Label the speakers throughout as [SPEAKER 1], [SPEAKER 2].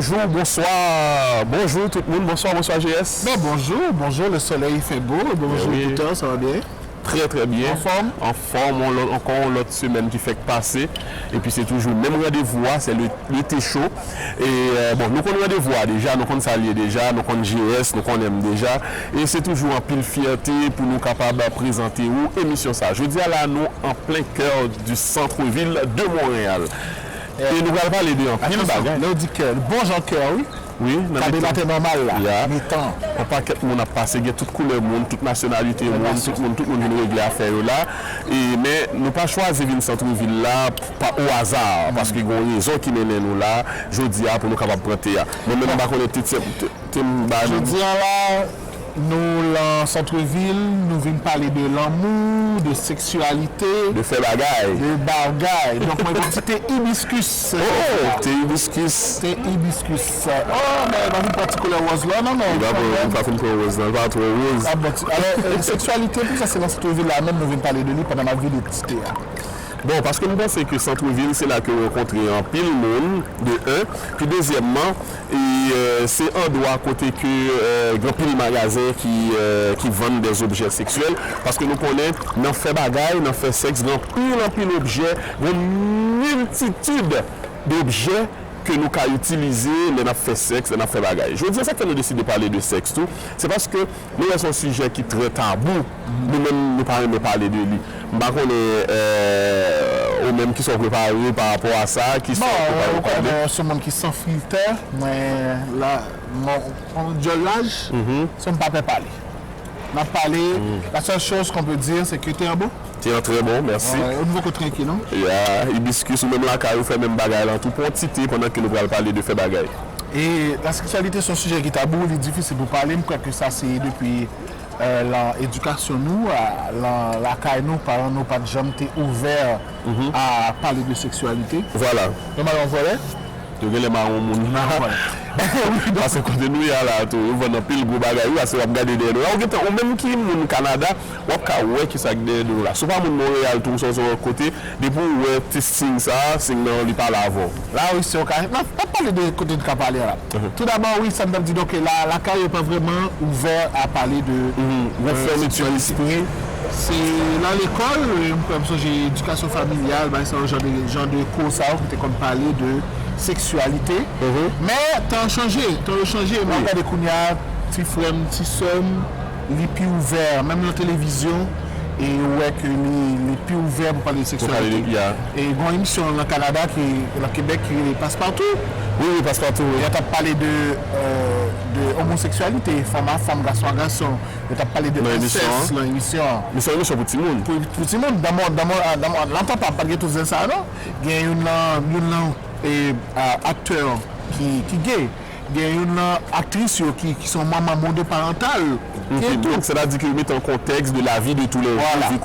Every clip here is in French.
[SPEAKER 1] bonjour, bonsoir, bonjour tout le monde, bonsoir GS.
[SPEAKER 2] Ben bonjour, le soleil fait beau, bonjour
[SPEAKER 1] oui.
[SPEAKER 2] tout le temps, ça va bien?
[SPEAKER 1] Très bien.
[SPEAKER 2] En forme?
[SPEAKER 1] En forme, encore l'autre semaine qui fait que passer. Et puis c'est toujours le même rendez-vous, c'est l'été chaud. Et bon, nous connaissons rendez-vous déjà, nous connaissons Salier déjà, nous connaissons GS, nous connaissons déjà. Et c'est toujours en pile fierté pour nous capables de présenter où émission ça. Je dis à là, nous en plein cœur du centre-ville de Montréal. Et nous allons parler de un pile bagage.
[SPEAKER 2] Là, on dit que bon Jean Cœur, oui?
[SPEAKER 1] Oui,
[SPEAKER 2] ça débattait normal là.
[SPEAKER 1] Il temps. On pas que monde a passé, il y a toute couleur monde, toute nationalité monde, tout le monde vient régler affaire là. Mais nous pas choisi une centre-ville là pas au hasard parce que y a une raison qui mène nous là, je dis pour nous capable prendre. Moi même pas connaître
[SPEAKER 2] je dis là nous, dans centre-ville, nous venons parler de l'amour, de sexualité,
[SPEAKER 1] de faire bagaille.
[SPEAKER 2] De bagaille. Donc, moi, je dis t'es hibiscus.
[SPEAKER 1] Oh, t'es hibiscus.
[SPEAKER 2] T'es hibiscus. Oh, mais dans une particulière rose là, non.
[SPEAKER 1] Il va pas faire une rose, il va être rose.
[SPEAKER 2] Alors, sexualité, tout ça, c'est dans centre-ville là, même nous venons parler de lui pendant ma vie de petite.
[SPEAKER 1] Bon, parce que nous pensons que centre-ville, c'est là que nous rencontrons un pile monde, de un. Puis deuxièmement, c'est un endroit à côté que grand pile magasin qui vendent des objets sexuels. Parce que nous connaissons, nous fait bagaille, nous fait sexe, grand pile d'objets, une multitude d'objets que nous avons utilisé, nous avons fait sexe, nous avons fait bagaille. Je veux dire ça que nous décidons de parler de sexe tout. C'est parce que nous avons un sujet qui est très tabou. Nous-mêmes, nous parlons de parler de lui. Par contre, ou même qui sont préparés par rapport à ça, qui sont
[SPEAKER 2] préparés. Ce monde qui sans filtre, mais là, mon l'âge, ça ne peut pas parler. On a parlé, la seule chose qu'on peut dire, c'est que tu es un beau.
[SPEAKER 1] Tu es très bon, merci.
[SPEAKER 2] Au niveau que tranquille, non?
[SPEAKER 1] Il y a hibiscus ou même la caille, fait même bagaille là, tout pour citer pendant que nous allons parler de faire bagaille.
[SPEAKER 2] Et la sexualité, c'est un sujet qui est tabou, il est difficile pour parler, je crois que ça c'est depuis l'éducation nous, la caille nous, parents nous, pas de jamais été ouverts à parler de sexualité.
[SPEAKER 1] Voilà.
[SPEAKER 2] Le marron volet?
[SPEAKER 1] Tu regardes les marrons moun. Parce que quand nous y a là, on va dans pile gros bagaille, parce qu'on va regarder des nous. Ou même qui au Canada, on va voir qui ça des nous là. Souvent mon Montréal tout sur son côté, depuis ouais petit signe ça, signe non, il parle avant.
[SPEAKER 2] Là oui, c'est OK. Non, pas parler de côté de parler là. Tout d'abord oui, ça me dit donc la caille n'est pas vraiment ouvert à parler de
[SPEAKER 1] fermeture d'esprit.
[SPEAKER 2] C'est dans l'école, comme ça j'ai éducation familiale, c'est un genre de cours ça qui était comme parler de sexualité. Mais t'as changé. Moi, regarde des cougnards, petits frères, petits soeurs, les pieds ouverts, même la télévision, et ouais, que les pieds ouverts pour parler de sexualité. Et il y a une émission au Canada, au Québec, qui passe partout.
[SPEAKER 1] Oui, passe partout.
[SPEAKER 2] Il a parlé de homosexualité, femme, garçon. Il a parlé de inceste, l'émission.
[SPEAKER 1] Mais c'est une émission pour tout le monde.
[SPEAKER 2] Pour tout le monde, dans l'entend pas parler de tout ça, non? Il y a une acteur qui gay. Il y a une actrice qui sont maman monoparentale.
[SPEAKER 1] Donc c'est-à-dire qu'il met en contexte de la vie de tous les
[SPEAKER 2] gens.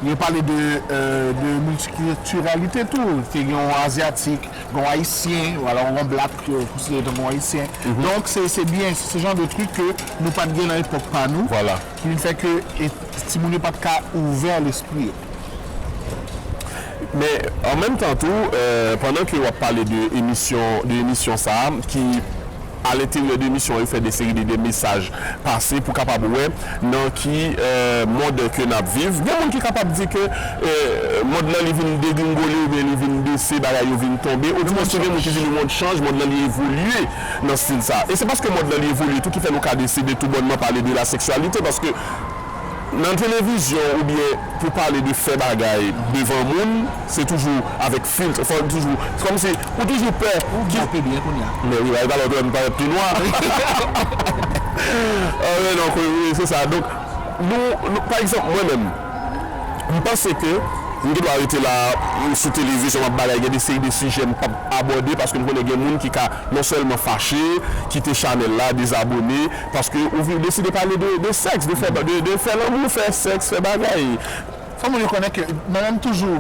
[SPEAKER 2] Il a parlé de multiculturalité tout. Il y a un asiatique, un haïtien, ou alors un black considéré comme un haïtien. Donc c'est bien, c'est ce genre de truc que nous pas de gagner à l'époque pas nous.
[SPEAKER 1] Voilà.
[SPEAKER 2] Qui ne fait que stimuler pas de cas ouvert l'esprit.
[SPEAKER 1] Mais en même temps, pendant que on parle de l'émission ça, qui à l'intérieur de l'émission, il fait des séries de messages passés pour capable dans qui mode que nous vivons. Il y a des gens qui sont capables de dire que mode là il vient dégringoler ou bien il vient baisser, il vient tomber. Autrement, il y a des gens qui disent que le monde change, le monde là il évolue dans ce style ça. Et c'est parce que le monde là il évolue, tout qui fait nous cas décider tout bonnement parler de la sexualité parce que dans la télévision ou bien pour parler de fait bagaille devant le monde, c'est toujours avec filtre, toujours, c'est comme si, ou toujours peur.
[SPEAKER 2] Qui bien qu'on y a.
[SPEAKER 1] Mais oui, il va leur paraître plus noir. Donc oui, c'est ça. Donc, nous, par exemple, moi-même, je pense que nous devons arrêter là sur télévision, il y a des séries de sujets à aborder parce que nous connaissons des gens qui sont non seulement fâchés, qui étaient Chanel là, des abonnés, parce que vous décidez de parler de sexe, de faire l'amour, faire sexe, faire bagaille.
[SPEAKER 2] Il faut reconnaître que même toujours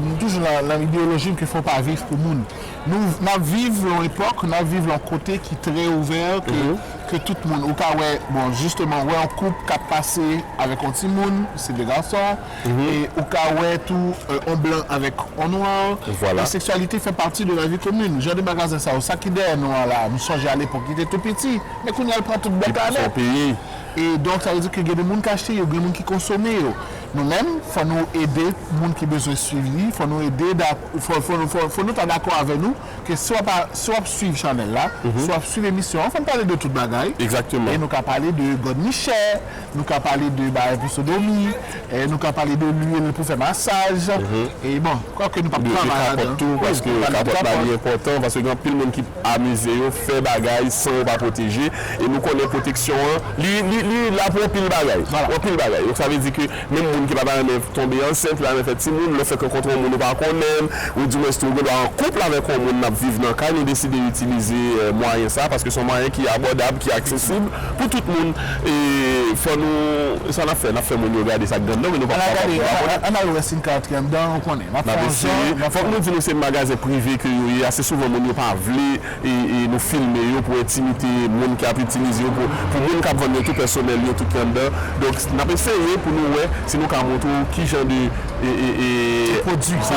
[SPEAKER 2] dans l'idéologie qu'il ne faut pas vivre pour le monde. Nous vivons l'époque, nous vivons un côté qui est très ouvert, que tout le monde, au cas où, bon, justement, ouais, un couple qui a passé avec un petit monde, c'est des garçons, et au cas où, tout en blanc avec en noir,
[SPEAKER 1] Voilà.
[SPEAKER 2] la sexualité fait partie de la vie commune. J'ai des magasins, ça, au sac d'air, nous, là, nous songeons à l'époque, il était tout petit, mais qu'on y a le prend tout bête à
[SPEAKER 1] Son pays.
[SPEAKER 2] et donc, ça veut dire qu'il y a des gens qui achètent, il y a des gens qui consomment. Nous-mêmes, il faut nous aider, les gens qui ont besoin de suivre, il faut nous aider, il faut nous être d'accord avec nous, que soit suivre Chanel là, soit suivre l'émission, il faut parler de toute bagaille.
[SPEAKER 1] Exactement.
[SPEAKER 2] Et nous avons parlé de God Michel, nous avons parlé de sodomie, et nous avons parlé de l'huile pour faire massage. Et bon, quoi que nous ne
[SPEAKER 1] De
[SPEAKER 2] pouvons pas
[SPEAKER 1] capote tout, parce que capote est important, parce que quand pile monde qui amuse, fait bagaille sans pas protéger, et nous connaissons protection, là pour pile bagaille. Pour pile bagaille. Donc ça veut dire que même monde qui va pas tomber enceinte, là, fait petit monde, le fait que contre un monde pas qu'on aime, ou du moins si on doit en couple avec un monde n'a vivre dans le cas, nous décider d'utiliser moyen ça, parce que c'est un moyen qui est abordable, qui est accessible pour tout le monde. Et faut nous, ça n'a fait nous regarder ça dedans, mais nous pas
[SPEAKER 2] on a le Western carte qui est dedans, on connaît.
[SPEAKER 1] il faut que nous disions que c'est un magasin privé que assez souvent nous pas voulu et nous filmer pour intimider les gens qui a utilisé pour les gens qui ont vendu tout personnel tout qui est dedans. Donc on a essayé pour nous si nous avons montré qui genre de
[SPEAKER 2] produit ça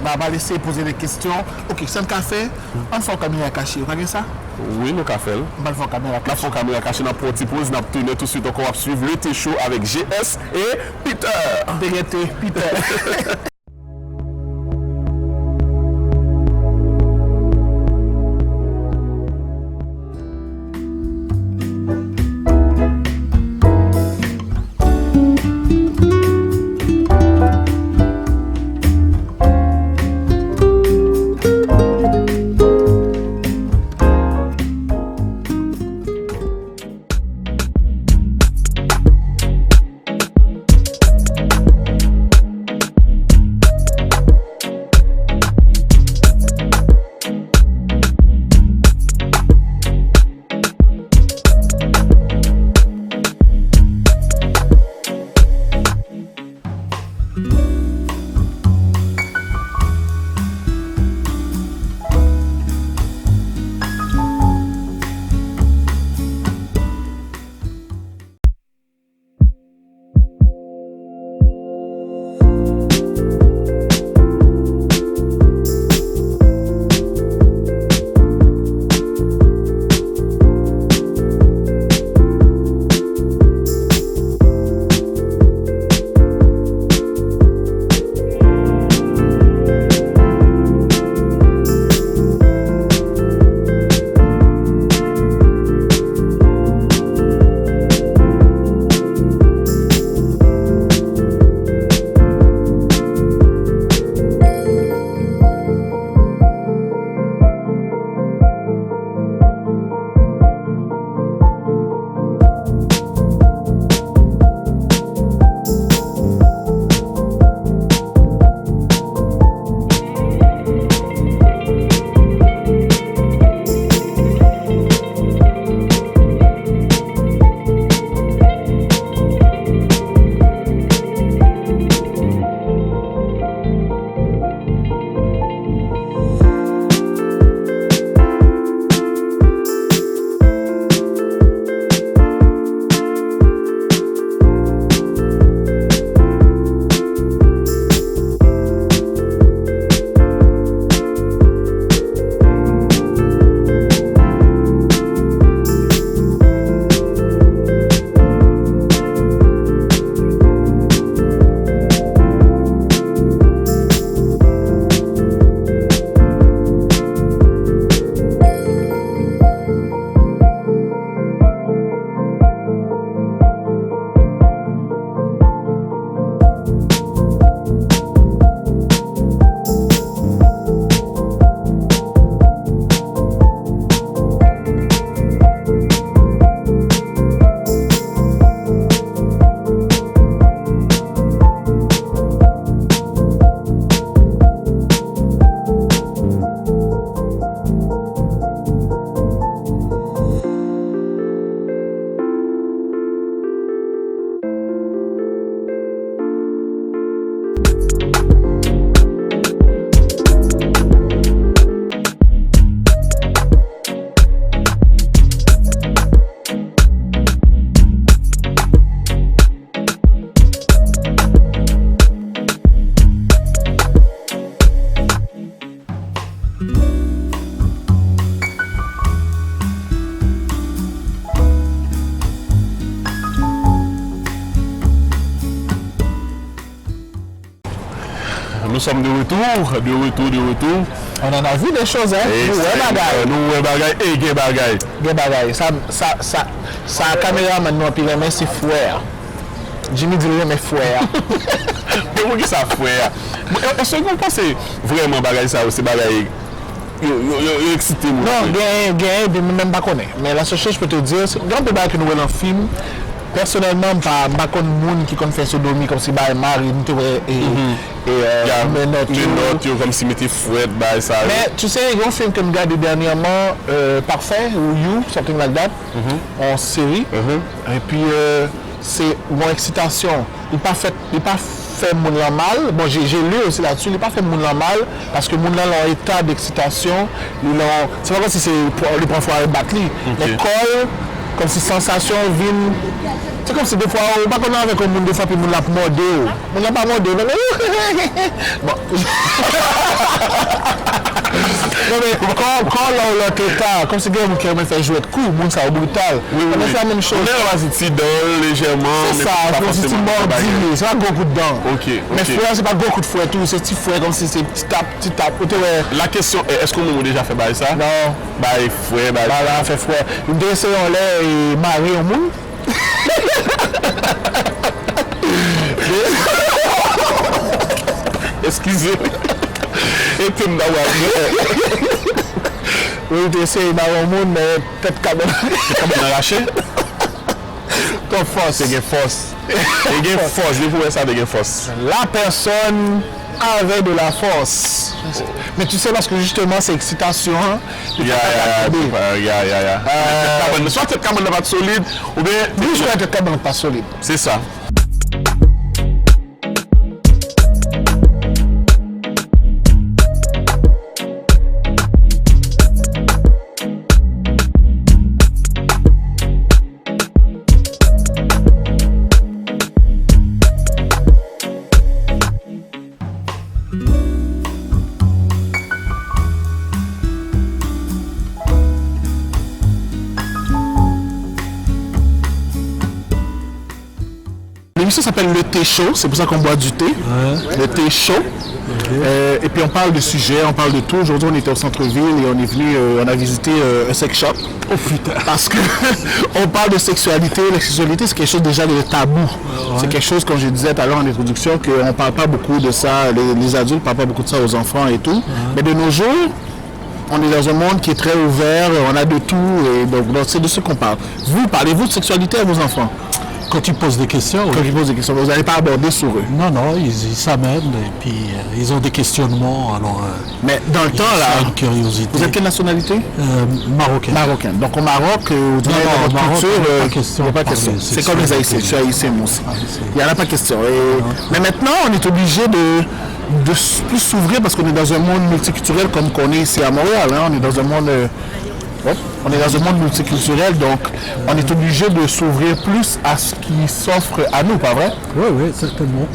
[SPEAKER 2] on va laisser poser des questions. OK, c'est un café, on fait caméra cachée, vous voyez ça?
[SPEAKER 1] Oui, nous avons fait.
[SPEAKER 2] On va faire caméra cachée.
[SPEAKER 1] Nous avons caméra cachée dans la petite pause, nous avons tourné tout de suite, donc on va suivre le thé chaud avec GS et Peter.
[SPEAKER 2] Peter.
[SPEAKER 1] nous sommes de retour.
[SPEAKER 2] On en a vu des choses, hein.
[SPEAKER 1] Nous, bagaille et gay bagaille.
[SPEAKER 2] Gay bagaille. Ça, caméra maintenant, puis les mains, c'est fouet. Jimmy dit mais fouet.
[SPEAKER 1] Mais où est-ce que ça fouet? Est-ce que vous pensez vraiment bagaille ça ou c'est bagaille? Yo excité.
[SPEAKER 2] Non, gay, même pas connaître. Mais la seule chose que je peux te dire, c'est quand on que nous voyons un film, personnellement, je ne sais pas qui fait sodomie comme si Marie
[SPEAKER 1] les notes comme si mettait fouette ça.
[SPEAKER 2] Mais tu sais, il y a un film que je regarde dernièrement, Parfait ou You, something like that, en série. Et puis c'est mon excitation. Il n'a pas fait mon mal. Bon, j'ai lu aussi là-dessus. Il n'a pas fait mon mal parce que mon là en état d'excitation. C'est pas comme si c'est les points forts battre. Mais colle, comme si sensation vient. C'est comme si des fois, on ne va pas avec un monde des fois, puis on l'a mordé. On l'a pas mordé. Bon. Non mais quand l'autre état, comme si quelqu'un qui me fait jouer de coups, monde ça au brutal. On fait la même chose.
[SPEAKER 1] On est dans un petit dol légèrement.
[SPEAKER 2] C'est ça, comme si tu mordi, c'est pas gros coup de dents.
[SPEAKER 1] Ok.
[SPEAKER 2] Mais fouet, c'est pas gros coup de fouet tout, c'est petit fouet comme si c'est petit tape.
[SPEAKER 1] La question est, est-ce qu'on a déjà fait ça?
[SPEAKER 2] Non.
[SPEAKER 1] Fouet,
[SPEAKER 2] Là, fait fouet. Une dressée en l'air et marée au monde.
[SPEAKER 1] Excusez-moi. Et puis
[SPEAKER 2] oui, tu essaies d'avoir au monde, mais peut-être quand même
[SPEAKER 1] arraché.
[SPEAKER 2] Ton force.
[SPEAKER 1] C'est une force. Il y a une force. Il faut ça de une force.
[SPEAKER 2] La personne avait de la force. Mais tu sais, parce que justement, c'est excitation.
[SPEAKER 1] Soit cette cabane n'est pas solide, ou bien.
[SPEAKER 2] Soit cette cabane n'est pas solide.
[SPEAKER 1] C'est ça.
[SPEAKER 2] L'émission s'appelle Le Thé Chaud, c'est pour ça qu'on boit du thé. Le thé chaud. Et puis on parle de sujets, on parle de tout. Aujourd'hui, on était au centre-ville et on est venu, on a visité un sex shop. Oh putain! Parce que on parle de sexualité. La sexualité, c'est quelque chose déjà de tabou. C'est quelque chose, comme je disais tout à l'heure en introduction, qu'on ne parle pas beaucoup de ça. Les adultes ne parlent pas beaucoup de ça aux enfants et tout. Mais de nos jours, on est dans un monde qui est très ouvert, on a de tout. Et donc c'est de ce qu'on parle. Vous, parlez-vous de sexualité à vos enfants?
[SPEAKER 3] Quand tu poses des questions,
[SPEAKER 2] vous n'allez pas aborder sur eux.
[SPEAKER 3] Non, ils s'amènent et puis ils ont des questionnements. Alors,
[SPEAKER 2] mais dans le temps, là,
[SPEAKER 3] une curiosité.
[SPEAKER 2] Vous êtes quelle nationalité?
[SPEAKER 3] Marocaine.
[SPEAKER 2] Donc au Maroc, vous dites dans votre culture, il n'y a pas question. C'est comme les Haïtiens, je suis haïtien moi aussi. Il n'y en a pas question. Mais maintenant, on est obligé de plus s'ouvrir parce qu'on est dans un monde multiculturel comme qu'on est ici à Montréal. On est dans un monde... On est dans un monde multiculturel, donc on est obligé de s'ouvrir plus à ce qui s'offre à nous, pas vrai?
[SPEAKER 3] Oui, certainement.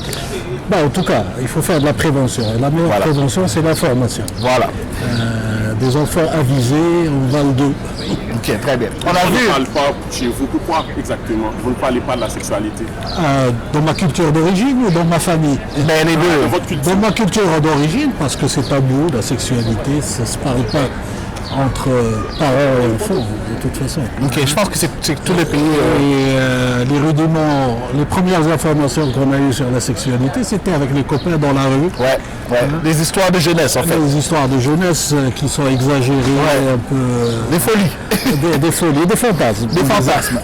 [SPEAKER 3] En tout cas, il faut faire de la prévention. Et la meilleure prévention, c'est l'information.
[SPEAKER 2] Voilà.
[SPEAKER 3] Des enfants avisés, on va le dos.
[SPEAKER 2] Ok, très bien.
[SPEAKER 1] On ne parle pas chez vous. Pourquoi exactement? Vous ne parlez pas de la sexualité?
[SPEAKER 3] Dans ma culture d'origine ou dans ma famille?
[SPEAKER 2] Les deux.
[SPEAKER 3] Dans ma culture d'origine, parce que c'est tabou, la sexualité, ça ne se parle pas entre parents et enfants, de toute façon.
[SPEAKER 2] Ok, je pense que c'est tous les pays.
[SPEAKER 3] Les rudiments, les premières informations qu'on a eues sur la sexualité, c'était avec les copains dans la rue.
[SPEAKER 2] Des histoires de jeunesse, en fait.
[SPEAKER 3] Des histoires de jeunesse qui sont exagérées, un peu.
[SPEAKER 2] Des folies.
[SPEAKER 3] Des folies, des fantasmes.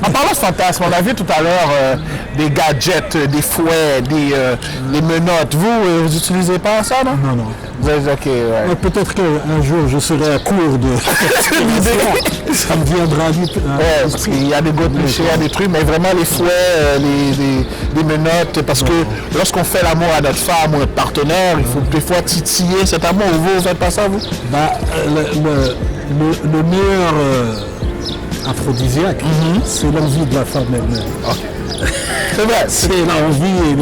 [SPEAKER 2] En parlant de fantasmes, on a vu tout à l'heure des gadgets, des fouets, des menottes. Vous n'utilisez pas ça, non?
[SPEAKER 3] Non.
[SPEAKER 2] Vous avez dit, ok, ouais.
[SPEAKER 3] Peut-être qu'un jour je serai à court de. Ça me viendra vite.
[SPEAKER 2] Parce qu'il y a des gouttes léchées, il y a des trucs, mais vraiment les fouets, les menottes, parce que lorsqu'on fait l'amour à notre femme ou notre partenaire, il faut des fois titiller cet amour. Vous ne faites pas ça, vous?
[SPEAKER 3] Le meilleur aphrodisiaque, c'est l'envie de la femme elle-même.
[SPEAKER 2] C'est vrai.
[SPEAKER 3] C'est l'envie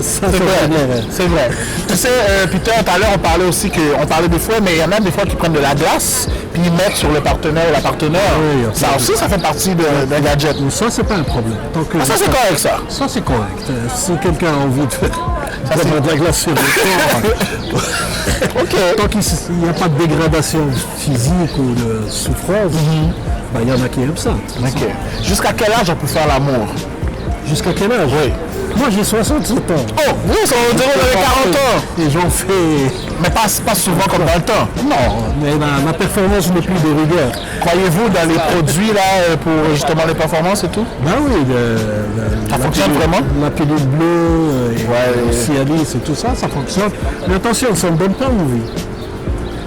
[SPEAKER 3] Ça,
[SPEAKER 2] C'est vrai,
[SPEAKER 3] vrai.
[SPEAKER 2] c'est vrai. Tu sais, Peter, tout à l'heure, on parlait aussi on parlait des fois, mais il y en a des fois qui prennent de la glace, puis ils mettent sur le partenaire ou la partenaire.
[SPEAKER 3] Oui,
[SPEAKER 2] ça aussi, ça fait partie d'un gadget.
[SPEAKER 3] Ça, c'est pas un problème. Tant que
[SPEAKER 2] Ça, c'est correct, ça.
[SPEAKER 3] Ça, c'est correct. Si quelqu'un a envie de faire de la glace sur le corps, tant qu'il n'y a pas de dégradation physique ou de souffrance, il y en a qui aiment ça.
[SPEAKER 2] Ok. Jusqu'à quel âge on peut faire l'amour?
[SPEAKER 3] Jusqu'à quel âge?
[SPEAKER 2] Oui.
[SPEAKER 3] Moi, j'ai 67 ans.
[SPEAKER 2] Oh, oui, ça veut dire qu'on avait 40 ans.
[SPEAKER 3] Et j'en fais...
[SPEAKER 2] Mais pas souvent comme dans le temps.
[SPEAKER 3] Non, mais ma performance n'est plus de rigueur.
[SPEAKER 2] Croyez-vous dans les produits là pour justement les performances et tout?
[SPEAKER 3] Ben oui,
[SPEAKER 2] Ça fonctionne vraiment?
[SPEAKER 3] La pilule bleue,
[SPEAKER 2] Ouais.
[SPEAKER 3] le Cialis et tout ça, ça fonctionne. Mais attention, ça ne donne pas envie.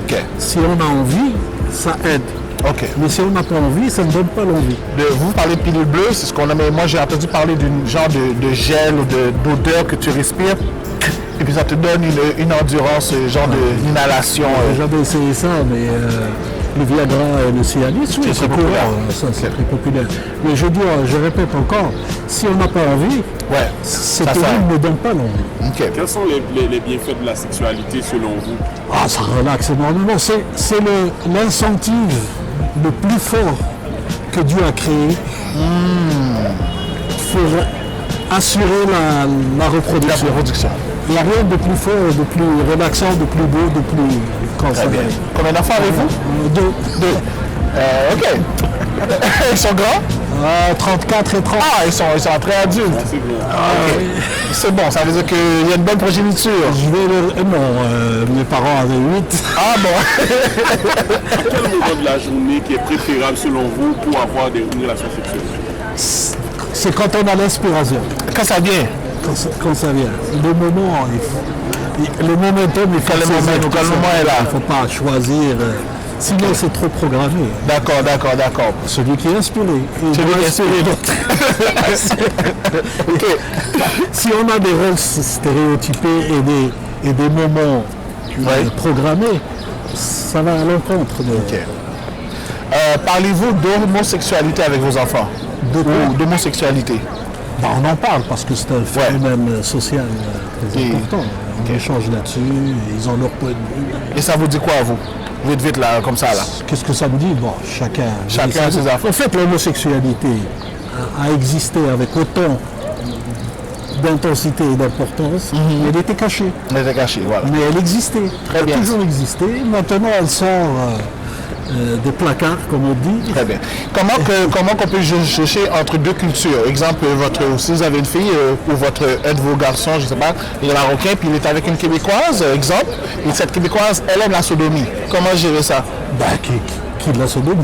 [SPEAKER 2] Ok.
[SPEAKER 3] Si on a envie, ça aide.
[SPEAKER 2] Ok.
[SPEAKER 3] Mais si on n'a pas envie, ça ne donne pas l'envie.
[SPEAKER 2] Vous parlez de pilule bleue, c'est ce qu'on a, mais moi j'ai entendu parler d'une genre de gel ou d'odeur que tu respires. Et puis ça te donne une endurance, genre d'inhalation.
[SPEAKER 3] J'avais essayé ça, mais le Viagra et le Cialis, oui, c'est
[SPEAKER 2] populaire.
[SPEAKER 3] Ça, c'est très populaire. Mais je répète encore, si on n'a pas envie,
[SPEAKER 2] Ouais.
[SPEAKER 3] cette
[SPEAKER 2] Ça
[SPEAKER 3] pilule
[SPEAKER 2] sert.
[SPEAKER 3] ne donne pas l'envie.
[SPEAKER 2] Ok.
[SPEAKER 1] Quels sont les bienfaits de la sexualité selon vous?
[SPEAKER 3] Ah, ça relaxe énormément. C'est l'incentive le plus fort que Dieu a créé pour assurer la reproduction.
[SPEAKER 2] La reproduction.
[SPEAKER 3] Il n'y a rien de plus fort, de plus relaxant, de plus beau, de plus...
[SPEAKER 2] Très bien. Combien d'enfants avez-vous?
[SPEAKER 3] Deux.
[SPEAKER 2] Ok. Ils sont grands?
[SPEAKER 3] 34 et 30.
[SPEAKER 2] Ah, ils sont très adultes.
[SPEAKER 1] C'est bon.
[SPEAKER 2] C'est bon, ça veut dire qu'il y a une bonne progéniture.
[SPEAKER 3] Je vais non, mes parents avaient 8.
[SPEAKER 2] Ah bon.
[SPEAKER 1] Quel moment de la journée qui est préférable selon vous pour avoir une relation sexuelle?
[SPEAKER 3] C'est quand on a l'inspiration.
[SPEAKER 2] Quand ça vient.
[SPEAKER 3] Quand ça vient. Le moment, le momentum, il faut
[SPEAKER 2] Quand le
[SPEAKER 3] saisir,
[SPEAKER 2] moment- quand le moment est là.
[SPEAKER 3] Il ne faut pas choisir. Sinon, c'est trop programmé.
[SPEAKER 2] D'accord.
[SPEAKER 3] Celui qui est inspiré.
[SPEAKER 2] Celui qui est inspiré.
[SPEAKER 3] Ok. Si on a des rôles stéréotypés et des moments programmés, ça va à l'encontre de...
[SPEAKER 2] Ok. Parlez-vous d'homosexualité avec vos enfants? Ou d'homosexualité?
[SPEAKER 3] On en parle parce que c'est un phénomène social très important. On échange là-dessus, ils ont leur point de vue.
[SPEAKER 2] Et ça vous dit quoi à vous? Vite là, comme ça là.
[SPEAKER 3] Qu'est-ce que ça me dit? Bon, chacun
[SPEAKER 2] a ses affaires.
[SPEAKER 3] En fait, l'homosexualité a existé avec autant d'intensité et d'importance, elle était cachée.
[SPEAKER 2] On était cachés, voilà.
[SPEAKER 3] Mais elle existait.
[SPEAKER 2] Très bien.
[SPEAKER 3] Elle a toujours existé. Maintenant, elle sort des placards, comme on dit.
[SPEAKER 2] Très bien. Comment qu'on peut chercher entre deux cultures? Exemple, si vous avez une fille ou un de vos garçons, je ne sais pas, il est marocain, puis il est avec une québécoise, exemple, et cette québécoise, elle aime la sodomie. Comment gérer ça?
[SPEAKER 3] Qui de la sodomie?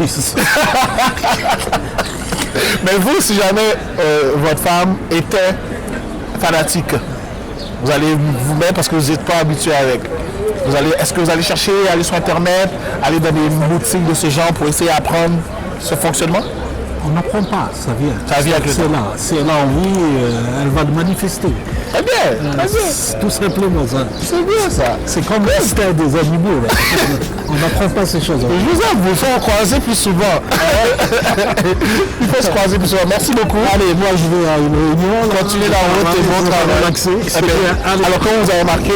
[SPEAKER 2] Mais vous, si jamais votre femme était fanatique, vous allez vous-même parce que vous n'êtes pas habitué avec. Est-ce que vous allez chercher, aller sur Internet, aller dans des boutiques de ce genre pour essayer d'apprendre ce fonctionnement?
[SPEAKER 3] On n'apprend pas, ça vient.
[SPEAKER 2] Ça vient avec le
[SPEAKER 3] C'est
[SPEAKER 2] temps.
[SPEAKER 3] là. Si elle a envie, elle va le manifester.
[SPEAKER 2] Très bien, très bien.
[SPEAKER 3] C'est tout simplement ça.
[SPEAKER 2] C'est bien ça.
[SPEAKER 3] C'est comme l'instinct des animaux. Là. On n'apprend pas ces choses.
[SPEAKER 2] Je vous aime, il faut en croiser plus souvent. Il faut se croiser plus souvent. Merci beaucoup.
[SPEAKER 3] Allez, moi je vais à une réunion.
[SPEAKER 2] Continuez la route et bon travail.
[SPEAKER 3] Relaxer.
[SPEAKER 2] Eh bien, alors comme vous avez remarqué,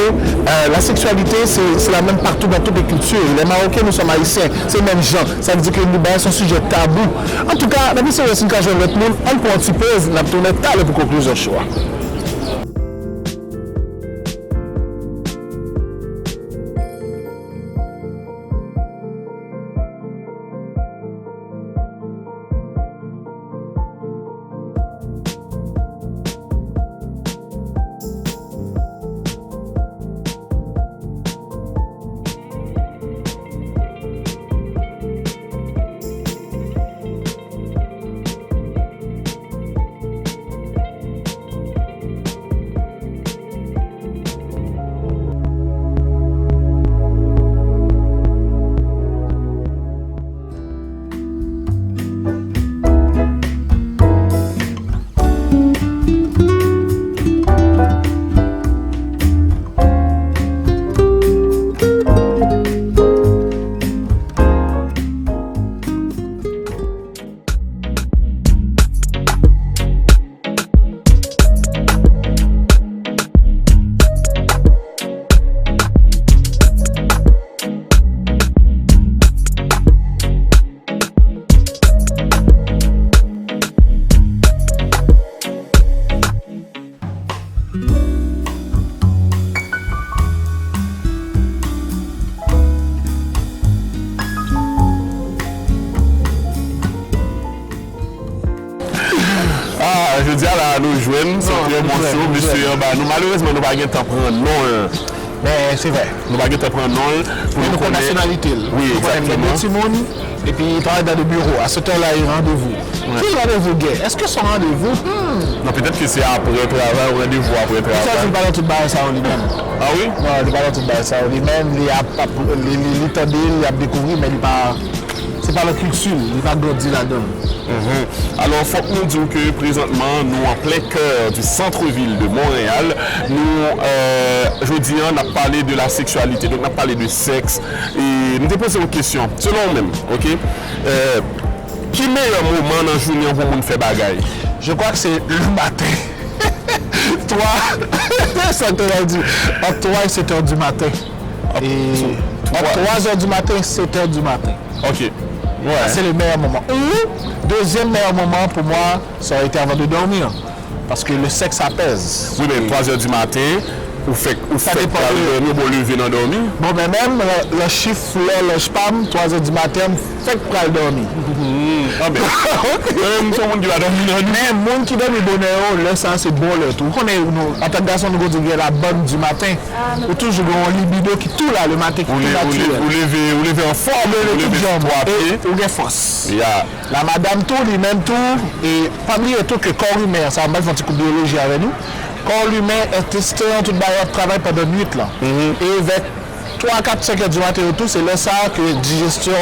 [SPEAKER 2] la sexualité c'est la même partout dans toutes les cultures. Les Marocains, nous sommes haïtiens, c'est le même genre. Ça veut dire que nous c'est un sujet tabou. En tout cas, la mission c'est une cage de notre monde. On peut anticiper la tournée tard pour conclure ce choix.
[SPEAKER 1] là, nous jouons, c'est très bon show, monsieur. Nous, malheureusement, nous n'avons pas le temps de prendre non.
[SPEAKER 2] Mais c'est vrai.
[SPEAKER 1] Nous n'avons pas le temps de prendre non.
[SPEAKER 2] Pour nous connaître la nationalité.
[SPEAKER 1] Oui, exactement.
[SPEAKER 2] Et puis il travaille dans le bureau. À ce temps-là, il rendez-vous. Qui rendez-vous gay? Est-ce que son rendez-vous?
[SPEAKER 1] Non, peut-être que c'est après le travail, ou rendez-vous après le travail.
[SPEAKER 2] Ça, il va dans tout le ça lui-même.
[SPEAKER 1] Ah oui?
[SPEAKER 2] Non, il va dans tout le ça lui-même. Il a découvert, mais il pas. C'est pas la culture, il va grandir là-dedans.
[SPEAKER 1] Alors, il faut que nous disions que présentement, nous en plein cœur du centre-ville de Montréal, nous, je dis, on a parlé de la sexualité, donc on a parlé de sexe, et nous te posons une question, selon nous-mêmes, ok? Qui est le meilleur moment dans la journée pour nous faire bagaille?
[SPEAKER 2] Je crois que c'est le matin. Ça te l'a dit, entre 3 et 7 heures du matin. Et entre 3 heures du matin et 7 heures du matin.
[SPEAKER 1] Ok. Ouais.
[SPEAKER 2] C'est le meilleur moment. Ou, deuxième meilleur moment pour moi, ça aurait été avant de dormir. Parce que le sexe apaise.
[SPEAKER 1] Oui, mais 3 heures du matin, vous faites nous pour lever dans dormir.
[SPEAKER 2] Bon, mais même le chiffre, le spam, 3 heures du matin, fait pour le dormir.
[SPEAKER 1] Ah ben, même tout le monde qui va dormir.
[SPEAKER 2] Mais le monde qui donne le bonheur, là, ça c'est bon le tout. En tant que garçon, nous disons la bonne du matin. Ou toujours un libido qui tout là le matin.
[SPEAKER 1] Vous levez en forme, vous levez trois pieds.
[SPEAKER 2] Vous avez force.
[SPEAKER 1] Yeah.
[SPEAKER 2] La madame tout, lui-même tout, et pas oublier tout que corps humain, ça va faire un petit coup de biologie avec nous. Corps humain est testé en toute barrière de travail pendant une nuit là. Et avec 3, 4, 5 heures du matin et tout, c'est là ça que digestion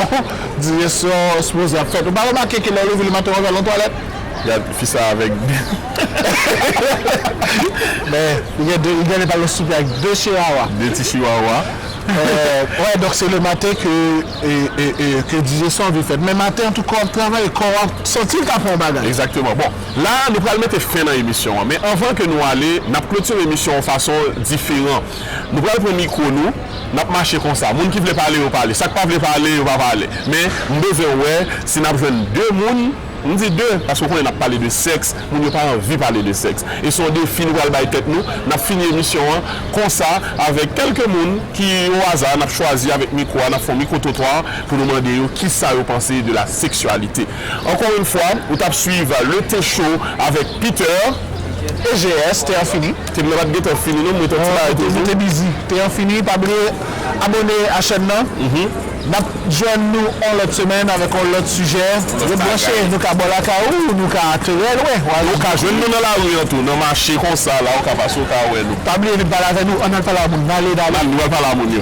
[SPEAKER 2] se pose à faire. Vous pas remarquer qu'il a levé le matin dans la toilette?
[SPEAKER 1] Il a fait ça avec.
[SPEAKER 2] Mais il gagne pas le souper avec 2 chihuahuas.
[SPEAKER 1] 2 petits chihuahuas.
[SPEAKER 2] Ouais, donc c'est le matin que digestion vient faire. Mais matin, en tout cas, on travaille et qu'on sortir le tapon bagage.
[SPEAKER 1] Exactement. Bon, là, nous allons mettre fin dans l'émission. Mais avant que nous allions, nous clôturons l'émission de façon différente. Nous allons prendre le micro, nous allons marcher comme ça. Les gens qui veulent parler, vont parler. Ceux qui ne veulent pas parler, vont parler. Mais nous devons, si nous avons 2 personnes, on dit 2, parce qu'on a parlé de sexe, nous n'avons pas envie de parler de sexe. Et son défi, nous allons tête nous, nous avons fini l'émission comme ça, avec quelques personnes qui, au hasard, nous avons choisi avec micro, nous avons fait un micro-trottoir pour nous demander qui ça vous pensez de la sexualité. Encore une fois, vous allez suivre le T-Show avec Peter.
[SPEAKER 2] EGS, t'es infini.
[SPEAKER 1] Tu n'as pas de fini, nous,
[SPEAKER 2] t'es busy. T'es infini, pas oublier abonner à la chaîne. Joignez-nous en l'autre semaine avec un autre sujet. Vous branchez, nous avons la caou, nous avons créé,
[SPEAKER 1] nous avons joué dans la rue, dans le marché comme ça, là, on va passer au caou.
[SPEAKER 2] Pas oublier de parler avec nous, on n'a pas la moune. Allez, d'aller.
[SPEAKER 1] Nous n'avons pas la moune.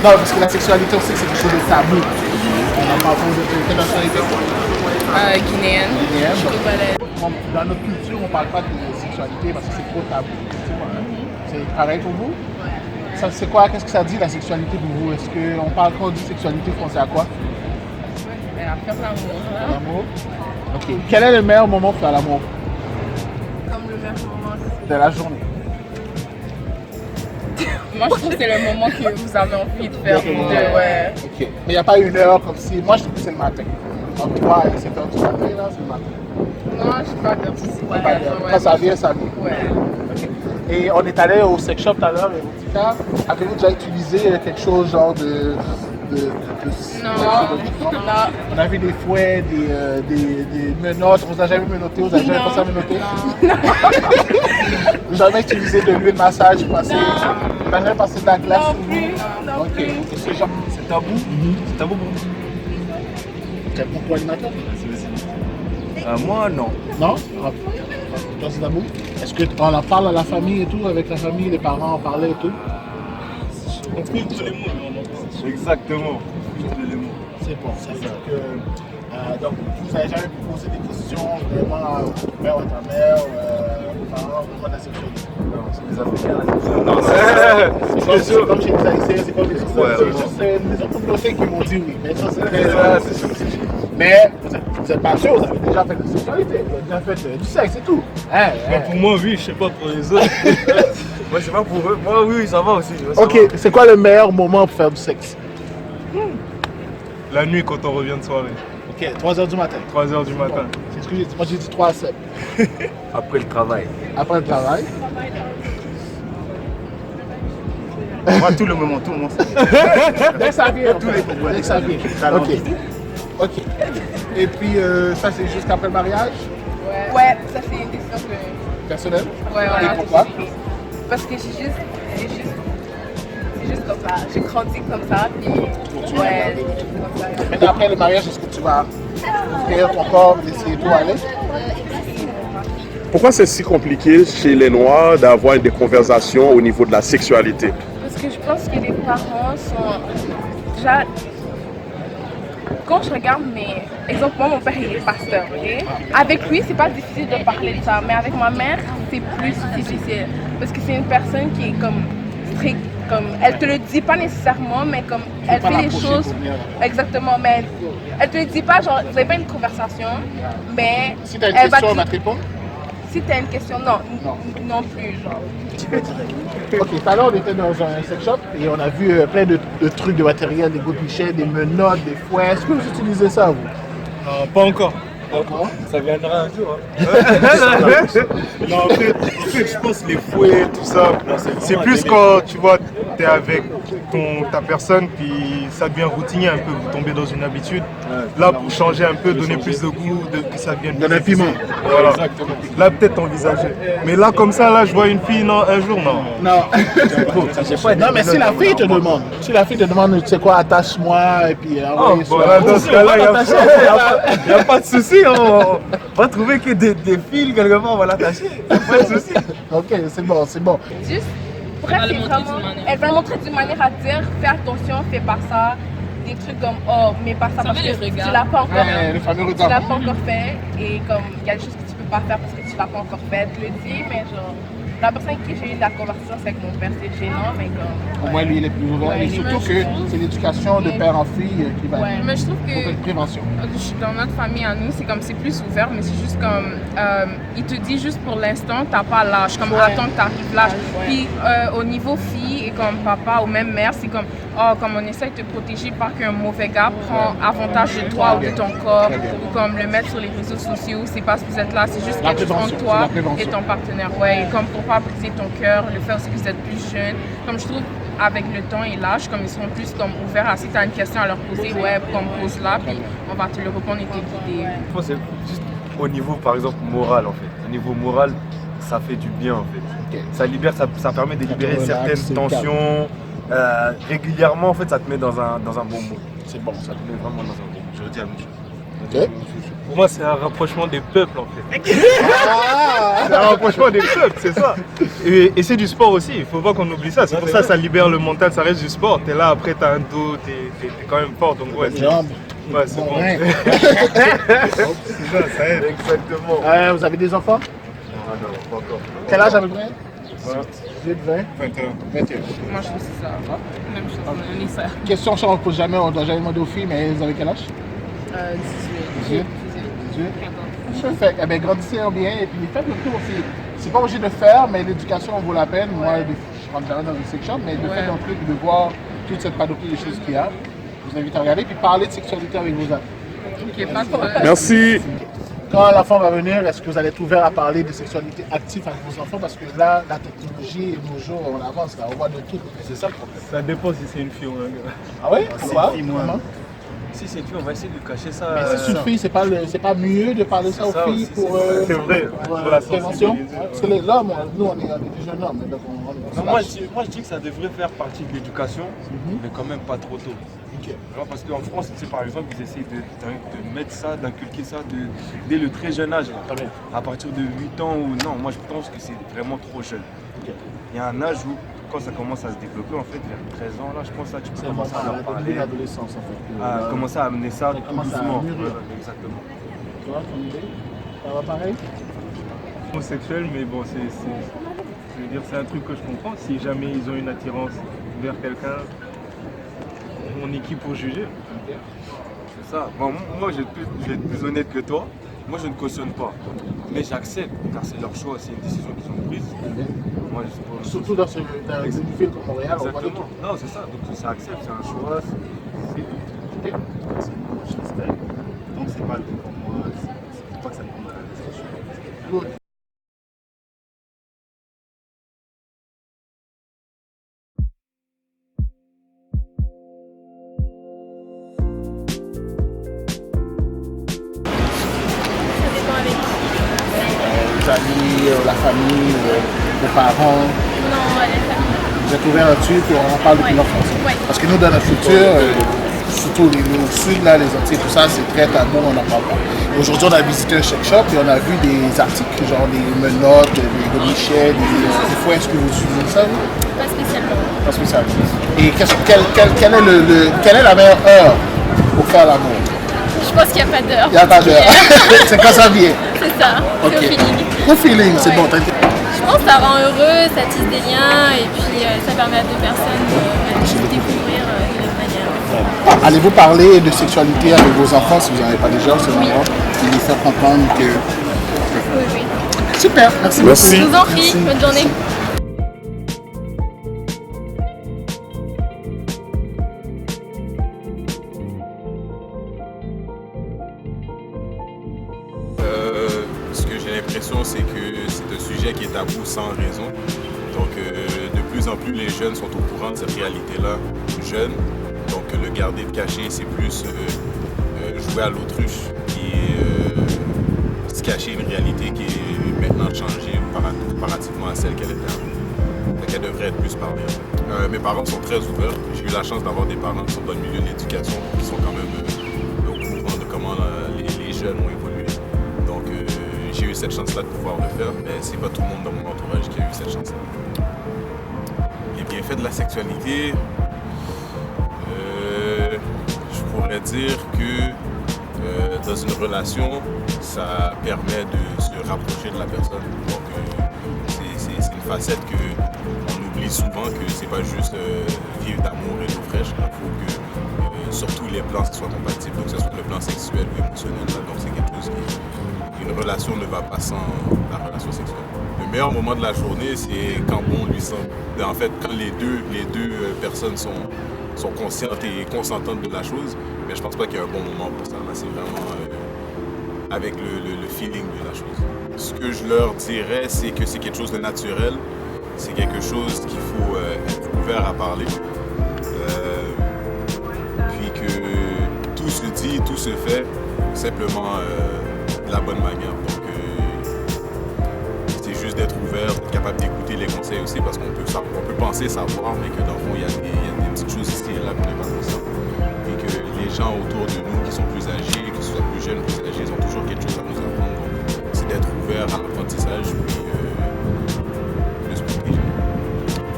[SPEAKER 2] Non, parce que la sexualité, on sait que c'est quelque chose de tabou. On en parle de quelle nationalité?
[SPEAKER 4] Guinéenne.
[SPEAKER 2] Dans notre culture, on ne parle pas de sexualité parce que c'est trop tabou. C'est pareil pour vous? Ça, c'est quoi? Qu'est-ce que ça dit la sexualité pour vous? Est-ce qu'on parle quand on dit sexualité, on pense à quoi?
[SPEAKER 4] À faire l'amour.
[SPEAKER 2] L'amour? Ok. Quel est le meilleur moment pour faire l'amour?
[SPEAKER 4] Comme le meilleur moment
[SPEAKER 2] de la journée.
[SPEAKER 4] Moi, je trouve que c'est le moment que vous avez envie de faire pour deux, ouais.
[SPEAKER 2] Ok. Mais il n'y a pas une heure comme si. Moi, je trouve que c'est le matin. Entre 3 et 7 heures du matin, là, c'est le matin.
[SPEAKER 4] Non, je suis pas comme si
[SPEAKER 2] C'est pas bien. Quand ça vient, ça vient.
[SPEAKER 4] Ouais.
[SPEAKER 2] Ok. Et on est allé au sex shop tout à l'heure, et vous dites, avez-vous déjà utilisé quelque chose genre de
[SPEAKER 4] Non.
[SPEAKER 2] On a vu des fouets, des menottes. Vous n'avez jamais menotté? Vous n'avez jamais pensé à menotter?
[SPEAKER 4] Non.
[SPEAKER 2] Vous n'avez jamais utilisé de l'huile de massage pour passer? Vous n'avez jamais passé de la glace?
[SPEAKER 4] Non plus. Non
[SPEAKER 2] Ok.
[SPEAKER 4] plus.
[SPEAKER 2] Et ce genre, c'est tabou? C'est tabou pour vous? C'est pour toi, animateur?
[SPEAKER 5] Moi, non.
[SPEAKER 2] Non? Toi, c'est tabou? Est-ce qu'on en parle à la famille et tout? Avec la famille, les parents en parlaient et tout?
[SPEAKER 5] On filtre les mots. Exactement. On filtre les mots.
[SPEAKER 2] C'est bon, ça fait que. Donc, vous n'avez jamais posé des questions vraiment à votre père ou à ta mère, aux parents, vraiment de la sexualité?
[SPEAKER 5] Non, c'est des Africains. Non,
[SPEAKER 2] c'est comme chez les Haïtiens, c'est comme les autres.
[SPEAKER 5] Ouais,
[SPEAKER 2] C'est les autres communautés qui m'ont dit oui. Mais ça, c'est
[SPEAKER 5] c'est sûr.
[SPEAKER 2] Mais vous êtes pas sûr, vous avez déjà fait de la sexualité, vous avez déjà fait du sexe et tout.
[SPEAKER 5] Mais pour moi, oui, je sais pas pour les autres. Moi, je sais pas pour eux. Moi, oui, ça va aussi.
[SPEAKER 2] Ok, c'est quoi le meilleur moment pour faire du sexe?
[SPEAKER 5] La nuit quand on revient de soirée.
[SPEAKER 2] Ok, 3h du matin.
[SPEAKER 5] 3h du matin.
[SPEAKER 2] C'est ce que j'ai dit. Moi j'ai dit 3 à 7.
[SPEAKER 6] Après le travail.
[SPEAKER 2] Après le travail.
[SPEAKER 6] Moi, tout le moment,
[SPEAKER 2] Dès que ça vient, dès que ça vient. Ok. Ok. Et puis ça c'est jusqu'après le mariage
[SPEAKER 4] Ouais, ça c'est une décision que...
[SPEAKER 2] personnel.
[SPEAKER 4] Ouais, voilà.
[SPEAKER 2] Et pourquoi?
[SPEAKER 4] Parce que c'est juste comme ça. J'ai grandi comme ça, puis ouais, comme ça.
[SPEAKER 2] Mais après le mariage, est-ce que tu vas ouvrir ton corps, laisser tout aller?
[SPEAKER 1] Pourquoi c'est si compliqué chez les Noirs d'avoir des conversations au niveau de la sexualité?
[SPEAKER 4] Parce que je pense que les parents sont déjà... Quand je regarde mes... Exemple, moi, mon père, il est pasteur, ok? Avec lui, c'est pas difficile de parler de ça, mais avec ma mère, c'est plus difficile. Parce que c'est une personne qui est comme stricte, comme... Elle te le dit pas nécessairement, mais comme... Elle fait les choses... Exactement, mais... Elle te le dit pas, genre, vous avez pas une conversation, mais...
[SPEAKER 2] Si tu as une
[SPEAKER 4] elle
[SPEAKER 2] question, on
[SPEAKER 4] va
[SPEAKER 2] va te répondre.
[SPEAKER 4] Si tu as une question, non plus, genre.
[SPEAKER 2] Ok, tout à l'heure on était dans un sex shop et on a vu plein de trucs de matériel, des goupillets, des menottes, des fouets. Est-ce que vous utilisez ça, vous?
[SPEAKER 5] Non, pas encore.
[SPEAKER 6] Ça viendra un jour.
[SPEAKER 5] Non, en fait, je pense les fouets, tout ça, c'est plus quand tu vois, t'es avec ta personne, puis ça devient routinier un peu, vous tombez dans une habitude. Là, pour changer un peu, donner plus de goût, que ça devienne
[SPEAKER 2] Donner un piment.
[SPEAKER 5] Voilà. Là, peut-être envisager. Mais là, comme ça, là, je vois une fille, non, un jour, non.
[SPEAKER 2] Non. Non, mais si la fille te demande, tu sais quoi, attache-moi et puis envoyer ça.
[SPEAKER 5] Voilà, dans ce cas-là, il n'y a pas de souci.
[SPEAKER 6] On va trouver que des fils, quelque part, on va l'attacher. Pas de souci.
[SPEAKER 2] Ok, c'est bon, c'est bon.
[SPEAKER 4] Juste, bref, elle va montrer d'une manière à dire, fais attention, fais pas ça. Des trucs comme, oh, mais pas ça parce que tu l'as pas encore fait.
[SPEAKER 2] Le fameux
[SPEAKER 4] Tu l'as pas encore fait. Et comme, il y a des choses que tu peux pas faire parce que tu l'as pas encore fait. Je le dis, mais genre, la personne avec qui j'ai eu la conversation, c'est avec mon père, c'est gênant, mais comme...
[SPEAKER 2] Au moins, lui, il est plus ouvert.
[SPEAKER 4] Ouais,
[SPEAKER 2] Et surtout que c'est l'éducation de père en fille qui va
[SPEAKER 4] Ouais.
[SPEAKER 7] Mais je trouve
[SPEAKER 2] pour faire
[SPEAKER 7] que
[SPEAKER 2] une prévention.
[SPEAKER 7] dans notre famille à nous, c'est plus ouvert, mais c'est juste comme il te dit juste pour l'instant t'as pas l'âge, comme attends que t'arrives l'âge.
[SPEAKER 4] Ouais.
[SPEAKER 7] Puis au niveau fille et comme papa ou même mère, c'est comme comme on essaie de te protéger pas qu'un mauvais gars prend avantage de toi ou de ton corps ou comme le mettre sur les réseaux sociaux, c'est pas ce que vous êtes là, c'est juste
[SPEAKER 2] La
[SPEAKER 7] quelque chose entre
[SPEAKER 2] prévention,
[SPEAKER 7] toi
[SPEAKER 2] c'est la prévention.
[SPEAKER 7] et ton partenaire. Ouais, et comme pour pas briser ton cœur, le fait aussi que vous êtes plus jeune. Comme je trouve avec le temps et l'âge, comme ils seront plus comme ouverts à si tu as une question à leur poser, ouais, comme pose là, puis on va te le répondre et te guider.
[SPEAKER 6] Je pense que c'est juste au niveau, par exemple, moral, en fait. Au niveau moral, ça fait du bien, en fait.
[SPEAKER 2] Ok.
[SPEAKER 6] Ça libère, ça permet de libérer
[SPEAKER 2] relaxe, c'est
[SPEAKER 6] certaines
[SPEAKER 2] calme.
[SPEAKER 6] tensions. Régulièrement, en fait, ça te met dans un bon mood.
[SPEAKER 2] C'est bon, ça.
[SPEAKER 6] Ça te met vraiment dans un bon mood. Je redis la même chose.
[SPEAKER 2] Ok.
[SPEAKER 5] Pour moi, c'est un rapprochement des peuples, en fait. C'est un rapprochement des peuples, c'est ça. Et c'est du sport aussi, il faut pas qu'on oublie ça. C'est pour ça que ça libère le mental, ça reste du sport. T'es là, après t'as un dos, t'es quand même fort, donc ouais, c'est
[SPEAKER 2] Jambes.
[SPEAKER 5] ouais, c'est bon.
[SPEAKER 2] Ouais.
[SPEAKER 5] C'est ça aide.
[SPEAKER 6] Exactement.
[SPEAKER 2] Vous avez des enfants?
[SPEAKER 6] Ah non, pas encore.
[SPEAKER 2] Quel âge à peu près? 18, 20, 21.
[SPEAKER 7] Moi, je trouve que c'est ça. Même chose, on est ça.
[SPEAKER 2] Question ça on ne pose jamais, on ne doit jamais demander aux filles, mais vous avez quel âge?
[SPEAKER 7] 18.
[SPEAKER 2] 18. Fait, eh bien, grandissez bien et puis faites le tour aussi. C'est pas obligé de faire, mais l'éducation vaut la peine. Moi, je rentre jamais dans une section, mais de faire un truc, de voir toute cette panoplie de choses qu'il y a. Je vous invite à regarder puis parler de sexualité avec vos amis.
[SPEAKER 7] Ok, pas de problème.
[SPEAKER 1] Merci.
[SPEAKER 2] Quand l'enfant va venir, est-ce que vous allez être ouvert à parler de sexualité active avec vos enfants? Parce que là, la technologie, nos jours, on avance, là, on voit de tout.
[SPEAKER 6] C'est ça le problème.
[SPEAKER 5] Ça dépend si c'est une fille ou un gars.
[SPEAKER 2] Ah oui?
[SPEAKER 6] c'est
[SPEAKER 2] Comment?
[SPEAKER 6] une fille, moi.
[SPEAKER 2] Comment?
[SPEAKER 6] Si c'est une fille, on va essayer de cacher ça.
[SPEAKER 2] Mais si c'est une fille, c'est pas mieux de parler ça aux
[SPEAKER 6] ça
[SPEAKER 2] filles
[SPEAKER 6] aussi,
[SPEAKER 2] pour,
[SPEAKER 5] C'est vrai,
[SPEAKER 2] pour
[SPEAKER 5] pour la
[SPEAKER 2] prévention?
[SPEAKER 5] sensibiliser.
[SPEAKER 2] Parce que les hommes, nous, on est des jeunes hommes, donc on
[SPEAKER 6] Non, moi, je dis que ça devrait faire partie de l'éducation, mais quand même pas trop tôt. Genre, parce qu'en France, tu sais, par exemple, ils essayent de mettre ça, d'inculquer ça dès le très jeune âge. À partir de 8 ans ou non, moi je pense que c'est vraiment trop jeune. Il y a un âge où, quand ça commence à se développer, en fait, vers 13 ans, là, je pense que tu peux commencer à leur parler,
[SPEAKER 2] l'adolescence, en fait.
[SPEAKER 6] à commencer à amener ça tout
[SPEAKER 2] commence à
[SPEAKER 6] doucement.
[SPEAKER 2] mûrir.
[SPEAKER 6] Exactement.
[SPEAKER 2] Tu vois, ton idée? Ça va pareil?
[SPEAKER 5] Homosexuel, mais bon, je veux dire, c'est un truc que je comprends. Si jamais ils ont une attirance vers quelqu'un, on est qui pour juger?
[SPEAKER 6] C'est ça. Bon, moi, je vais être plus honnête que toi. Moi, je ne cautionne pas. Mais j'accepte, car c'est leur choix, c'est une décision qu'ils ont prise. Moi, je sais pas.
[SPEAKER 2] Surtout dans une ville comme Montréal, on voit de tout.
[SPEAKER 6] Exactement. Non, c'est ça. Donc, ça accepte, c'est un choix.
[SPEAKER 2] Ok. amis, la famille, les parents?
[SPEAKER 4] Non, les familles.
[SPEAKER 2] Vous êtes ouvert là-dessus, puis on en parle depuis longtemps.
[SPEAKER 4] Oui.
[SPEAKER 2] Parce que nous, dans notre culture, surtout au sud, là, les Antilles, tout ça, c'est très tabou, on n'en parle pas. Aujourd'hui, on a visité un sex shop et on a vu des articles, genre des menottes, des gommichets, des fois, est-ce que vous utilisez ça, vous?
[SPEAKER 4] Pas spécialement.
[SPEAKER 2] Pas spécialement. Et quelle est la meilleure heure pour faire l'amour?
[SPEAKER 4] Je pense qu'il n'y a pas d'heure.
[SPEAKER 2] Il n'y a pas d'heure. C'est quand ça vient.
[SPEAKER 4] C'est ça,
[SPEAKER 2] Ok.
[SPEAKER 4] c'est au feeling.
[SPEAKER 2] Au feeling, c'est bon.
[SPEAKER 4] Je pense que ça rend heureux, ça tisse des liens et puis ça permet à deux personnes de se découvrir de la manière.
[SPEAKER 2] Allez-vous parler de sexualité avec vos enfants si vous n'en avez pas déjà, c'est marrant, et les faire comprendre que...
[SPEAKER 4] Oui, oui.
[SPEAKER 2] Super, merci
[SPEAKER 1] Merci.
[SPEAKER 4] Je vous en prie, bonne journée.
[SPEAKER 8] Ce que j'ai l'impression, c'est que c'est un sujet qui est tabou sans raison. Donc, de plus en plus, les jeunes sont au courant de cette réalité-là, jeunes. Donc, le garder de caché, c'est plus jouer à l'autruche et se cacher une réalité qui est maintenant changée comparativement à celle qu'elle était avant. Donc, elle devrait être plus parlée. Mes parents sont très ouverts. J'ai eu la chance d'avoir des parents qui sont dans le milieu de l'éducation, qui sont quand même au courant de comment les jeunes ont évolué. Donc, j'ai eu cette chance-là de pouvoir le faire, mais c'est pas tout le monde dans mon entourage qui a eu cette chance-là. Les bienfaits de la sexualité, je pourrais dire que dans une relation, ça permet de se rapprocher de la personne. Donc, c'est une facette qu'on oublie souvent, que c'est pas juste vivre d'amour et d'eau fraîche. Il faut que sur tous les plans, ça soit compatible, donc que ce soit le plan sexuel ou émotionnel. Donc, c'est quelque chose qui... Une relation ne va pas sans la relation sexuelle. Le meilleur moment de la journée, c'est quand bon lui semble. En fait, quand les deux personnes sont conscientes et consentantes de la chose, mais je pense pas qu'il y a un bon moment pour ça. Là, c'est vraiment avec le feeling de la chose. Ce que je leur dirais, c'est que c'est quelque chose de naturel. C'est quelque chose qu'il faut être ouvert à parler. Puis que tout se dit, tout se fait simplement de la bonne manière. Donc, c'est juste d'être ouvert, d'être capable d'écouter les conseils aussi, parce qu'on peut penser savoir, mais que dans le fond, il y a des petites choses ici et là qu'on n'est pas conscient. Et que les gens autour de nous qui sont plus âgés, que ce soit plus jeunes, plus âgés, ils ont toujours quelque chose à nous apprendre. Donc, c'est d'être ouvert à l'apprentissage, puis de se protéger.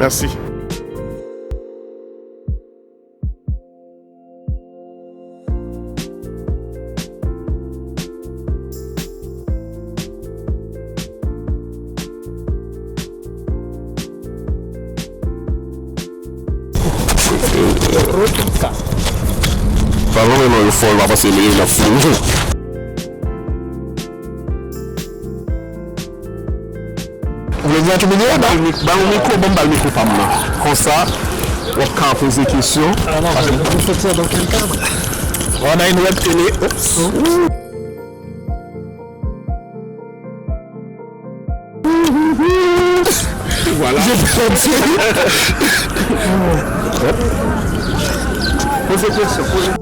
[SPEAKER 1] Merci. Parlons maintenant de folle, parce que c'est meilleur la foule. Vous voulez dire que milieu? Dans le micro, pas mal. Comme ça, on peut poser des questions.
[SPEAKER 3] Vous faites ça dans quel cadre?
[SPEAKER 1] On a une web télé. Oups. Voilà. Posez des questions. Oh.